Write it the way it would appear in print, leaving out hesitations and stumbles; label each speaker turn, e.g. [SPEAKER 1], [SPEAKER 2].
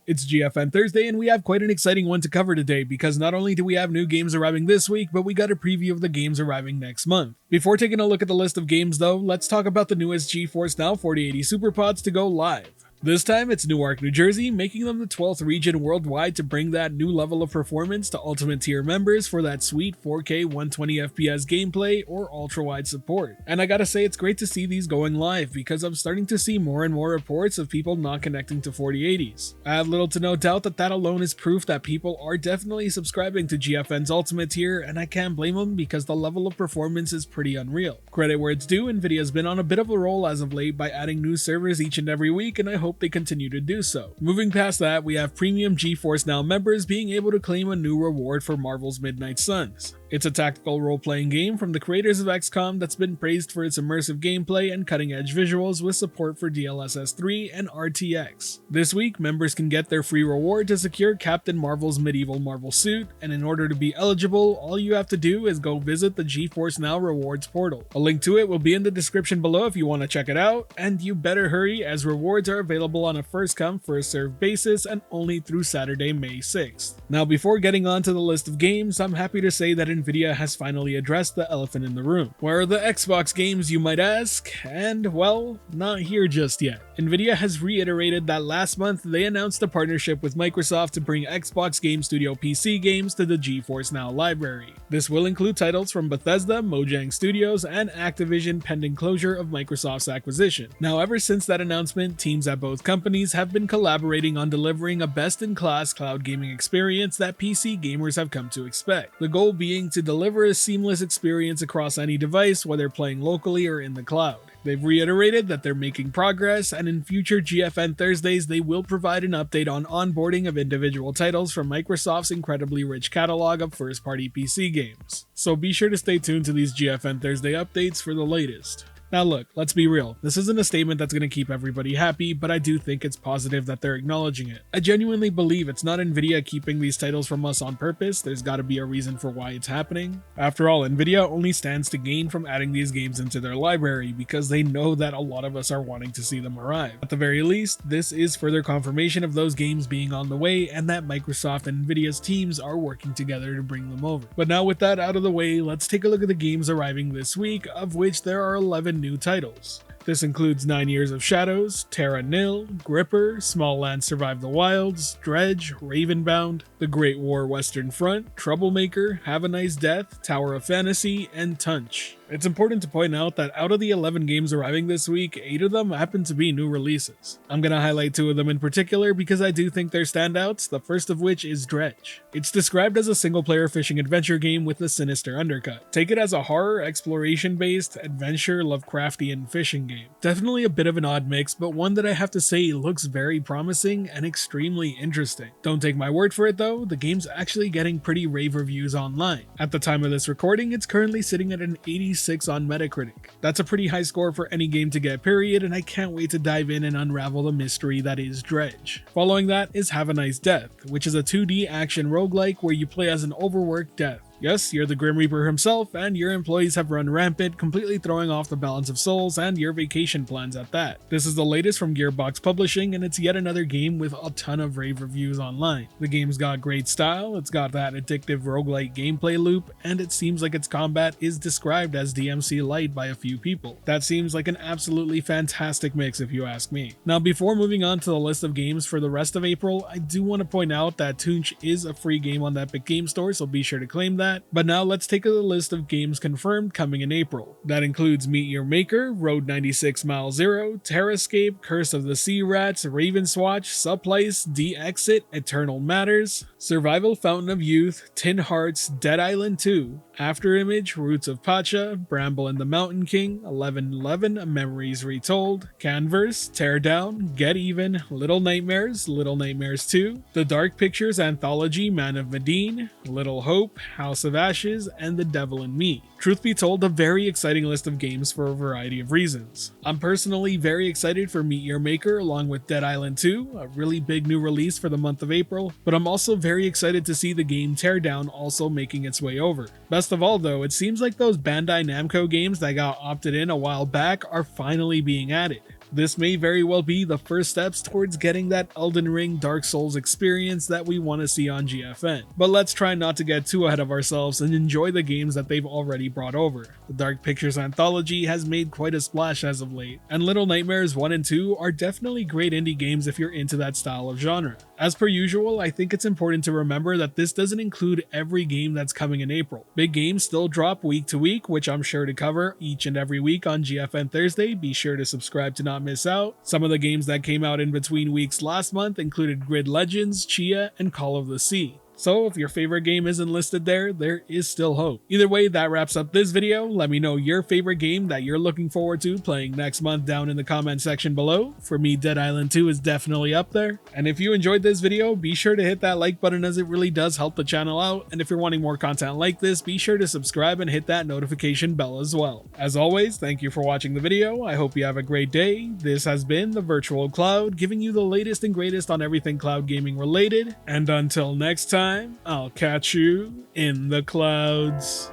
[SPEAKER 1] It's GFN Thursday, and we have quite an exciting one to cover today because not only do we have new games arriving this week, but we got a preview of the games arriving next month. Before taking a look at the list of games though, let's talk about the newest GeForce Now 4080 SuperPods to go live. This time it's Newark, New Jersey, making them the 12th region worldwide to bring that new level of performance to Ultimate Tier members for that sweet 4K 120fps gameplay or ultra-wide support. And I gotta say, it's great to see these going live because I'm starting to see more and more reports of people not connecting to 4080s. I have little to no doubt that alone is proof that people are definitely subscribing to GFN's Ultimate Tier, and I can't blame them because the level of performance is pretty unreal. Credit where it's due, Nvidia's been on a bit of a roll as of late by adding new servers each and every week, and I hope they continue to do so. Moving past that, we have premium GeForce Now members being able to claim a new reward for Marvel's Midnight Suns. It's a tactical role-playing game from the creators of XCOM that's been praised for its immersive gameplay and cutting-edge visuals with support for DLSS 3 and RTX. This week, members can get their free reward to secure Captain Marvel's medieval Marvel suit, and in order to be eligible, all you have to do is go visit the GeForce Now rewards portal. A link to it will be in the description below if you want to check it out, and you better hurry as rewards are available on a first-come, first-served basis and only through Saturday, May 6th. Now, before getting on to the list of games, I'm happy to say that Nvidia has finally addressed the elephant in the room. Where are the Xbox games, you might ask? And, well, not here just yet. Nvidia has reiterated that last month they announced a partnership with Microsoft to bring Xbox Game Studio PC games to the GeForce Now library. This will include titles from Bethesda, Mojang Studios, and Activision pending closure of Microsoft's acquisition. Now, ever since that announcement, teams at both companies have been collaborating on delivering a best-in-class cloud gaming experience that PC gamers have come to expect. The goal being to deliver a seamless experience across any device, whether playing locally or in the cloud. They've reiterated that they're making progress, and in future GFN Thursdays they will provide an update on onboarding of individual titles from Microsoft's incredibly rich catalog of first-party PC games. So be sure to stay tuned to these GFN Thursday updates for the latest. Now look, let's be real, this isn't a statement that's going to keep everybody happy, but I do think it's positive that they're acknowledging it. I genuinely believe it's not Nvidia keeping these titles from us on purpose, there's gotta be a reason for why it's happening. After all, Nvidia only stands to gain from adding these games into their library because they know that a lot of us are wanting to see them arrive. At the very least, this is further confirmation of those games being on the way and that Microsoft and Nvidia's teams are working together to bring them over. But now with that out of the way, let's take a look at the games arriving this week, of which there are 11 new titles. This includes 9 Years of Shadows, Terra Nil, Gripper, Small Lands Survive the Wilds, Dredge, Ravenbound, The Great War Western Front, Troublemaker, Have a Nice Death, Tower of Fantasy, and Tunch. It's important to point out that out of the 11 games arriving this week, 8 of them happen to be new releases. I'm gonna highlight 2 of them in particular because I do think they're standouts, the first of which is Dredge. It's described as a single-player fishing adventure game with a sinister undercut. Take it as a horror, exploration-based, adventure, Lovecraftian fishing game. Definitely a bit of an odd mix, but one that I have to say looks very promising and extremely interesting. Don't take my word for it though, the game's actually getting pretty rave reviews online. At the time of this recording, it's currently sitting at an 86 on Metacritic. That's a pretty high score for any game to get, period, and I can't wait to dive in and unravel the mystery that is Dredge. Following that is Have a Nice Death, which is a 2D action roguelike where you play as an overworked death. Yes, you're the Grim Reaper himself, and your employees have run rampant, completely throwing off the balance of souls and your vacation plans at that. This is the latest from Gearbox Publishing, and it's yet another game with a ton of rave reviews online. The game's got great style, it's got that addictive roguelike gameplay loop, and it seems like its combat is described as DMC light by a few people. That seems like an absolutely fantastic mix if you ask me. Now before moving on to the list of games for the rest of April, I do want to point out that Tunch is a free game on the Epic Game Store, so be sure to claim that. But now let's take a list of games confirmed coming in April. That includes Meet Your Maker, Road 96 Mile Zero, Terrascape, Curse of the Sea Rats, Ravenswatch, Supplice, De-Exit, Eternal Matters, Survival Fountain of Youth, Tin Hearts, Dead Island 2, Afterimage, Roots of Pacha, Bramble and the Mountain King, 1111, Memories Retold, Canverse, Teardown, Get Even, Little Nightmares 2, The Dark Pictures Anthology Man of Medine, Little Hope, House of Ashes, and The Devil in Me. Truth be told, a very exciting list of games for a variety of reasons. I'm personally very excited for Meet Your Maker along with Dead Island 2, a really big new release for the month of April, but I'm also very excited to see the game Teardown also making its way over. Best of all though, it seems like those Bandai Namco games that got opted in a while back are finally being added. This may very well be the first steps towards getting that Elden Ring Dark Souls experience that we want to see on GFN. But let's try not to get too ahead of ourselves and enjoy the games that they've already brought over. The Dark Pictures anthology has made quite a splash as of late, and Little Nightmares 1 and 2 are definitely great indie games if you're into that style of genre. As per usual, I think it's important to remember that this doesn't include every game that's coming in April. Big games still drop week to week, which I'm sure to cover each and every week on GFN Thursday. Be sure to subscribe to not miss out. Some of the games that came out in between weeks last month included Grid Legends, Chia, and Call of the Sea. So if your favorite game isn't listed there is still hope. Either way, that wraps up this video. Let me know your favorite game that you're looking forward to playing next month down in the comment section below. For me, Dead Island 2 is definitely up there. And if you enjoyed this video, be sure to hit that like button as it really does help the channel out. And if you're wanting more content like this, be sure to subscribe and hit that notification bell as well. As always, thank you for watching the video. I hope you have a great day. This has been the Virtual Cloud, giving you the latest and greatest on everything cloud gaming related. And until next time, I'll catch you in the clouds.